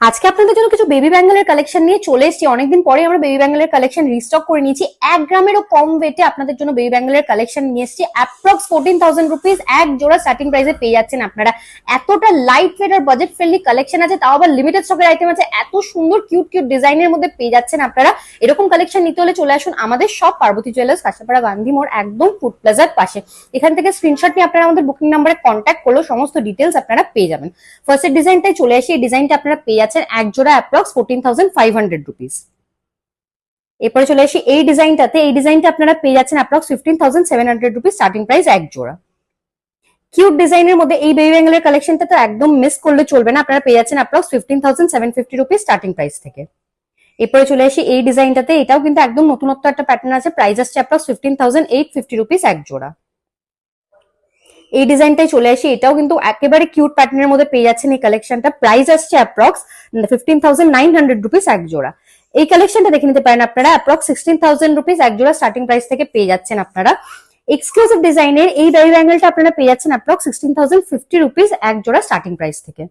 আজকে আপনাদের জন্য কিছু বেবি ব্যাঙ্গেলের কালেকশন নিয়ে চলে এসেছি। অনেকদিন পরে আমরা বেবি ব্যাঙ্গেলের কালেকশন রিস্টক করে নিয়েছি। 1 গ্রামেরও কম ওয়েটে আপনাদের জন্য বেবি ব্যাঙ্গেলের কালেকশন নিয়ে এসেছি। অ্যাপ্রক্স 14,000 রুপিস এক জোড়া স্টার্টিং প্রাইসে পেয়ে যাচ্ছেন আপনারা। এতটা লাইট ওয়েট আর বাজেট ফ্রেন্ডলি কালেকশন আছে, তাও আবার লিমিটেড স্টকের আইটেম আছে। এত সুন্দর কিউট কিউট ডিজাইনের মধ্যে পেয়ে যাচ্ছেন আপনারা। এরকম কালেকশন নিতে হলে চলে আসুন আমাদের সব পার্বতী জুয়েলার্স, কাঁচাপাড়া, গান্ধী মোড়, একদম ফুড প্লাজার পাশে। এখান থেকে স্ক্রিনশট নিয়ে আপনারা আমাদের বুকিং নাম্বারে কন্ট্যাক্ট করলেও সমস্ত ডিটেলস আপনারা পেয়ে যাবেন। ফার্স্টের ডিজাইনটাই চলে আসি। এই ডিজাইনটা আপনারা পেয়ে যাচ্ছেন এক জোড়া অ্যাপ্রক্স 14,500 রুপিস। এরপরে চলে আসি এই ডিজাইনটাতে। এই ডিজাইনটা আপনারা পেয়ে যাচ্ছেন অ্যাপ্রক্স 15,700 রুপিস স্টার্টিং প্রাইস এক জোড়া। কিউট ডিজাইনের মধ্যে এই বেবি ব্যাঙ্গেলের কালেকশনটা তো একদম মিস করলে চলবে না। আপনারা পেয়ে যাচ্ছেন অ্যাপ্রক্স 15,750 রুপিস স্টার্টিং প্রাইস থেকে। এরপরে চলে আসি এই ডিজাইনটাতে। এটাও কিন্তু একদম নতুনত্ব একটা প্যাটার্ন আছে। প্রাইস আসছে অ্যাপ্রক্স 15,850 রুপিস এক জোড়া। এই ডিজাইনটাই চলে আসি। এটাও কিন্তু একেবারে কিউট প্যাটার্নের মধ্যে পেয়ে যাচ্ছেন এই কালেকশনটা। প্রাইস আসছে অ্যাপ্রক্স 15,900 রুপিস এক জোড়া। এই কালেকশনটা দেখে নিতে পারেন আপনারা। অ্যাপ্রক্স 16,000 রুপিস এক জোড়া স্টার্টিং প্রাইস থেকে পেয়ে যাচ্ছেন আপনারা। এক্সক্লুসিভ ডিজাইনের এই বেবি ব্যাঙ্গেলটা আপনারা পেয়ে যাচ্ছেন অ্যাপ্রক্স 16,050 রুপিস এক জোড়া স্টার্টিং প্রাইস থেকে।